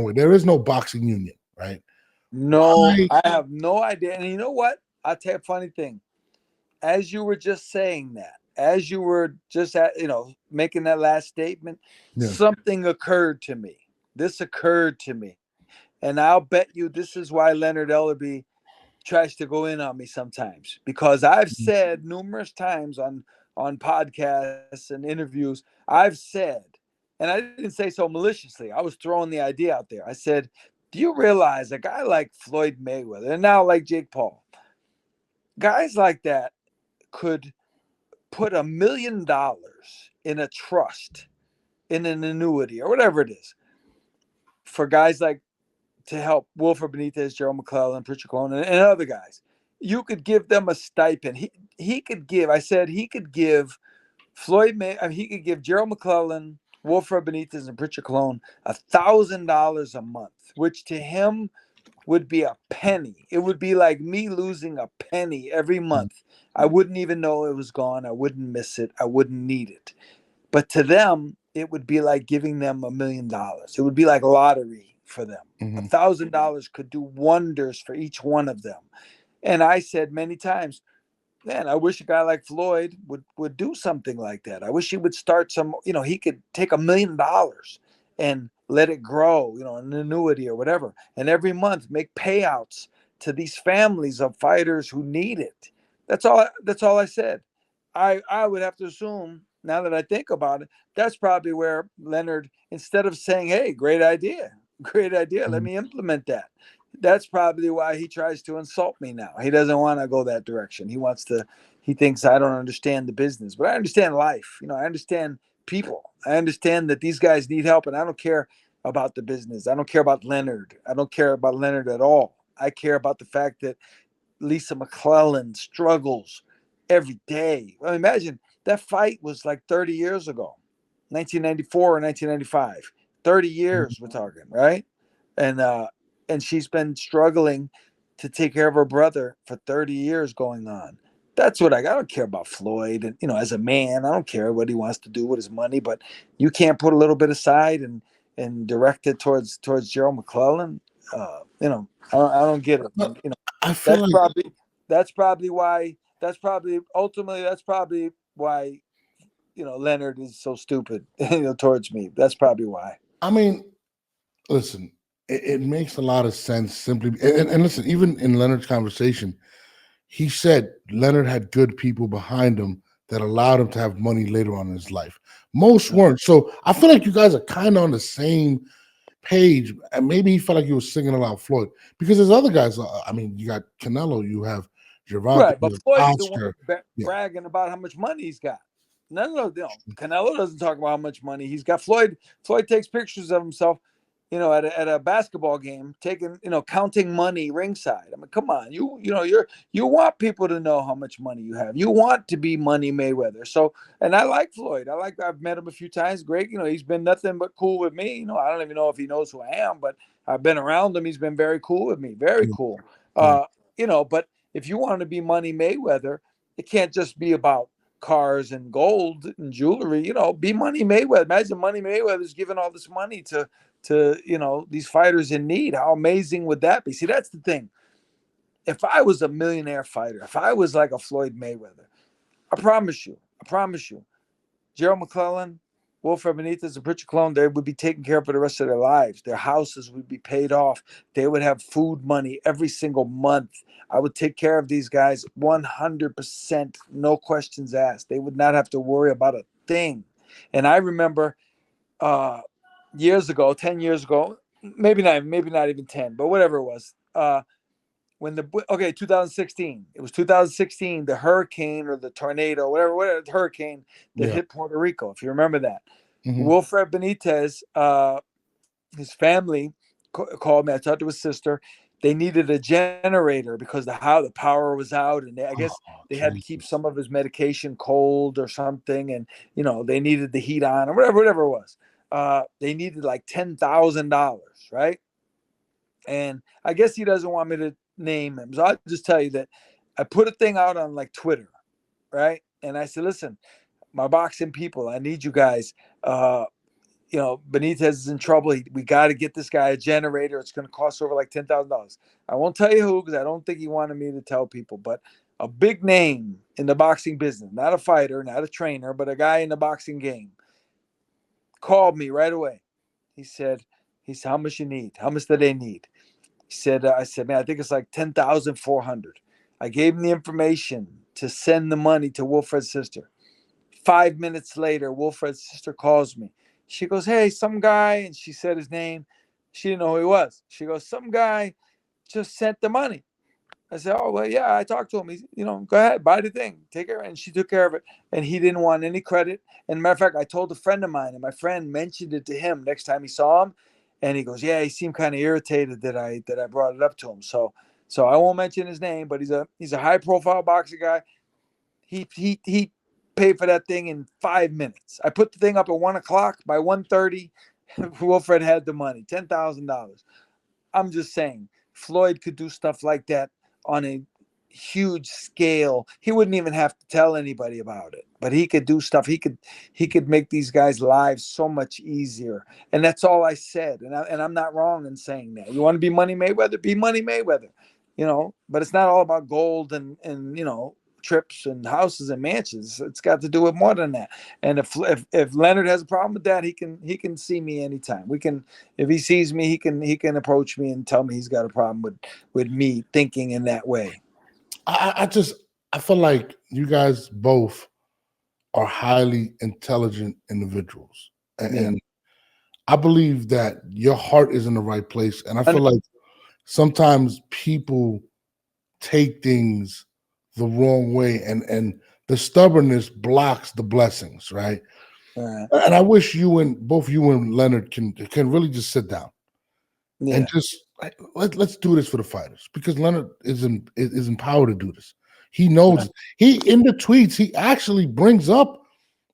way. There is no boxing union, right? No, I I have no idea. And you know what? I'll tell you a funny thing. As you were just saying that, as you were just making that last statement, yeah. something occurred to me. This occurred to me, and I'll bet you this is why Leonard Ellerbe tries to go in on me sometimes, because I've said numerous times on podcasts and interviews, I've said, and I didn't say so maliciously, I was throwing the idea out there. I said, do you realize a guy like Floyd Mayweather and now like Jake Paul, guys like that could put $1 million in a trust, in an annuity or whatever it is, for guys like, to help Wilfred Benitez, Gerald McLellan, Pritchard Clone, and other guys. You could give them a stipend. He could give. I said he could give Floyd May. I mean, he could give Gerald McLellan, Wilfred Benitez, and Pritchard Clone $1,000 a month, which to him would be a penny. It would be like me losing a penny every month. I wouldn't even know it was gone. I wouldn't miss it. I wouldn't need it. But to them, it would be like giving them $1 million. It would be like lottery for them. $1,000 could do wonders for each one of them. And I said many times, man, I wish a guy like Floyd would do something like that. I wish he would start some, he could take $1 million and let it grow, an annuity or whatever. And every month make payouts to these families of fighters who need it. That's all I said. I would have to assume, now that I think about it, that's probably where Leonard, instead of saying, hey, great idea, let me implement that. That's probably why he tries to insult me now. He doesn't want to go that direction. He thinks I don't understand the business, but I understand life. I understand people. I understand that these guys need help, and I don't care about the business. I don't care about Leonard. I don't care about Leonard at all. I care about the fact that Lisa McLellan struggles every day. Well, imagine that fight was like 30 years ago, 1994 or 1995. 30 years we're talking, right? And she's been struggling to take care of her brother for 30 years going on. That's what I don't care about Floyd. And, as a man, I don't care what he wants to do with his money, but you can't put a little bit aside and direct it towards Gerald McLellan. I don't get it. And, I feel that's like probably, that's probably why, Leonard is so stupid, towards me. That's probably why. I mean, listen, it makes a lot of sense simply and listen, even in Leonard's conversation, he said Leonard had good people behind him that allowed him to have money later on in his life. Most weren't. So I feel like you guys are kind of on the same page. And maybe he felt like he was singing about Floyd because there's other guys. I mean, you got Canelo, you have Gervonta, Right, you but have Floyd's the one Oscar. Yeah. bragging about how much money he's got. Canelo doesn't talk about how much money he's got. Floyd takes pictures of himself, at a basketball game, taking, counting money ringside. I mean, come on, you want people to know how much money you have. You want to be Money Mayweather. So, and I like Floyd. I've met him a few times. Great, he's been nothing but cool with me. I don't even know if he knows who I am, but I've been around him. He's been very cool with me. Very cool. Yeah. But if you want to be Money Mayweather, it can't just be about cars and gold and jewelry. Be Money Mayweather. Imagine Money Mayweather's giving all this money to these fighters in need. How amazing would that be? See, that's the thing. If I was a millionaire fighter, if I was like a Floyd Mayweather, I promise you, Gerald McLellan, Wilfred Benitez, and Pritchard Clone, they would be taken care of for the rest of their lives. Their houses would be paid off. They would have food money every single month. I would take care of these guys 100%, no questions asked. They would not have to worry about a thing. And I remember years ago, 10 years ago, maybe not even 10, but whatever it was, 2016, it was 2016, the hurricane or the tornado, whatever the hurricane that Yeah. hit Puerto Rico, if you remember that. Mhm. Wilfred Benitez, his family called me. I talked to his sister. They needed a generator because the power was out, and I guess Oh, they had to keep Jesus. some of his medication cold or something, and they needed the heat on or whatever it was. They needed like $10,000, right? And I guess he doesn't want me to name him, so I'll just tell you that I put a thing out on like Twitter, right? And I said, listen, my boxing people, I need you guys. Benitez is in trouble. We got to get this guy a generator. It's going to cost over like $10,000. I won't tell you who, because I don't think he wanted me to tell people, but a big name in the boxing business, not a fighter, not a trainer, but a guy in the boxing game, called me right away. He said, how much you need? How much do they need? He said, I said, man, I think it's like 10,400. I gave him the information to send the money to Wilfred's sister. 5 minutes later, Wilfred's sister calls me. She goes, hey, some guy, and she said his name. She didn't know who he was. She goes, some guy just sent the money. I said, oh, well, yeah, I talked to him. He's, go ahead, buy the thing, take care. And she took care of it. And he didn't want any credit. And matter of fact, I told a friend of mine, and my friend mentioned it to him next time he saw him. And he goes, yeah, he seemed kind of irritated that I brought it up to him. So I won't mention his name, but he's a high profile boxing guy. He paid for that thing in 5 minutes. I put the thing up at 1 o'clock. By 1:30, Wilfred had the money, $10,000. I'm just saying, Floyd could do stuff like that on a huge scale. He wouldn't even have to tell anybody about it, but he could do stuff. He could make these guys' lives so much easier. And that's all I said. And I'm not wrong in saying that. You want to be Money Mayweather? Be Money Mayweather. But it's not all about gold and trips and houses and mansions. It's got to do with more than that. And if Leonard has a problem with that, he can see me anytime. If he sees me, he can approach me and tell me he's got a problem with me thinking in that way. I feel like you guys both are highly intelligent individuals, and I believe that your heart is in the right place. And I feel like sometimes people take things the wrong way, and the stubbornness blocks the blessings, right? And I wish both you and Leonard can really just sit down and just let's do this for the fighters, because Leonard is empowered to do this. He knows he in the tweets he actually brings up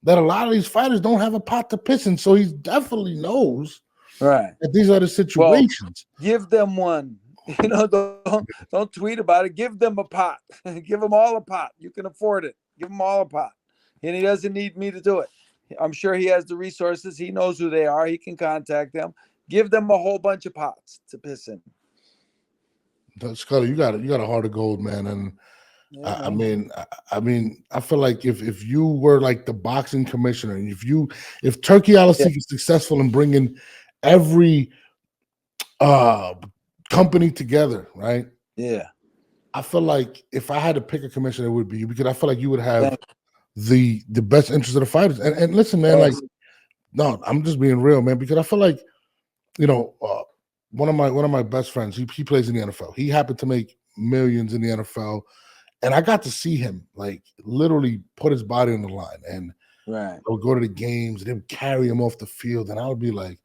that a lot of these fighters don't have a pot to piss in, so he definitely knows that these are the situations. Well, give them one. Don't tweet about it. Give them a pot. Give them all a pot. You can afford it. Give them all a pot. And he doesn't need me to do it. I'm sure he has the resources. He knows who they are. He can contact them. Give them a whole bunch of pots to piss in. Scully, you got a heart of gold, man. And I mean, I feel like if you were like the boxing commissioner, and if Turkey Al-Asik is successful in bringing every company together, right? Yeah. I feel like if I had to pick a commissioner, it would be you, because I feel like you would have the best interest of the fighters. And listen, man, like, no, I'm just being real, man, because I feel like, one of my best friends, he plays in the NFL. He happened to make millions in the NFL, and I got to see him like literally put his body on the line, and I would go to the games, and they would carry him off the field, and I would be like,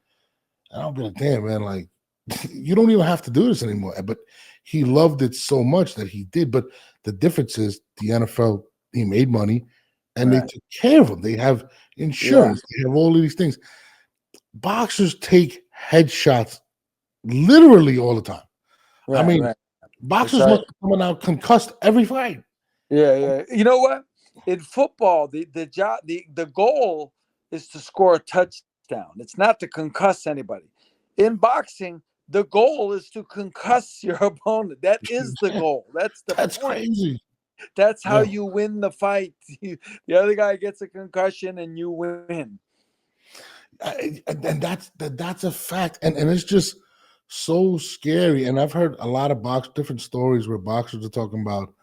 damn, man, like, you don't even have to do this anymore. But he loved it so much that he did. But the difference is the NFL, he made money, and they took care of him. They have insurance. They have all of these things. Boxers take headshots literally all the time. I mean, boxers must be coming out concussed every fight. Yeah. You know what? In football, the goal is to score a touchdown. It's not to concuss anybody. In boxing, the goal is to concuss your opponent. That is the goal. That's point. Crazy. That's how you win the fight. The other guy gets a concussion and you win. And that's a fact. And it's just so scary. And I've heard a lot of different stories where boxers are talking about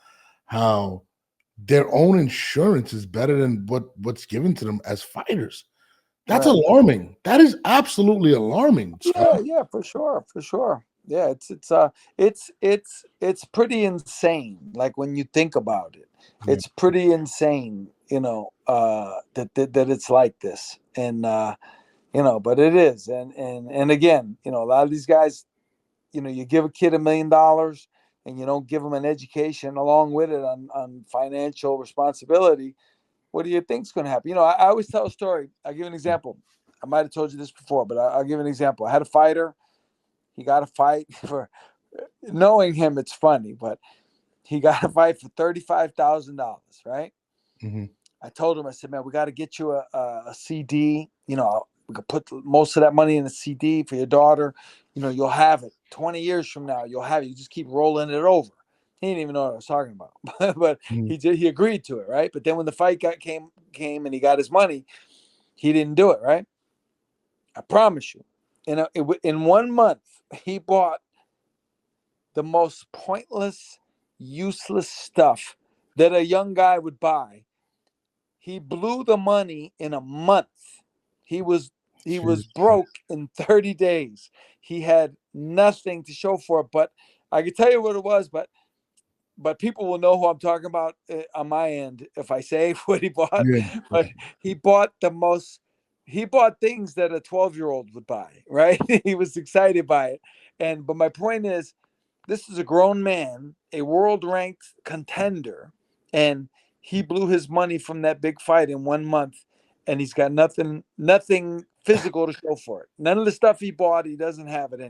how their own insurance is better than what's given to them as fighters. That's alarming. That is absolutely alarming. Yeah, for sure. Yeah, it's pretty insane. Like when you think about it, it's pretty insane. That it's like this, and but it is. And again, a lot of these guys, you give a kid $1 million and you don't give them an education along with it on financial responsibility. What do you think's going to happen? I always tell a story. I'll give you an example. I might have told you this before, but I'll give an example. I had a fighter. He got a fight for, knowing him, it's funny, but he got a fight for $35,000, right? Mm-hmm. I told him, I said, man, we got to get you a CD. We We could put most of that money in a CD for your daughter. You know, you'll have it 20 years from now. You'll have it. You just keep rolling it over. He didn't even know what I was talking about, but he agreed to it, right? But then when the fight came and he got his money, he didn't do it, right? I promise you. In 1 month, he bought the most pointless, useless stuff that a young guy would buy. He blew the money in a month. He was broke in 30 days. He had nothing to show for it, but I can tell you what it was, but people will know who I'm talking about on my end if I say what he bought. Yeah. But he bought things that a 12-year-old would buy, right? He was excited by it. But my point is, this is a grown man, a world-ranked contender, and he blew his money from that big fight in 1 month, and he's got nothing physical to show for it. None of the stuff he bought, he doesn't have it anymore.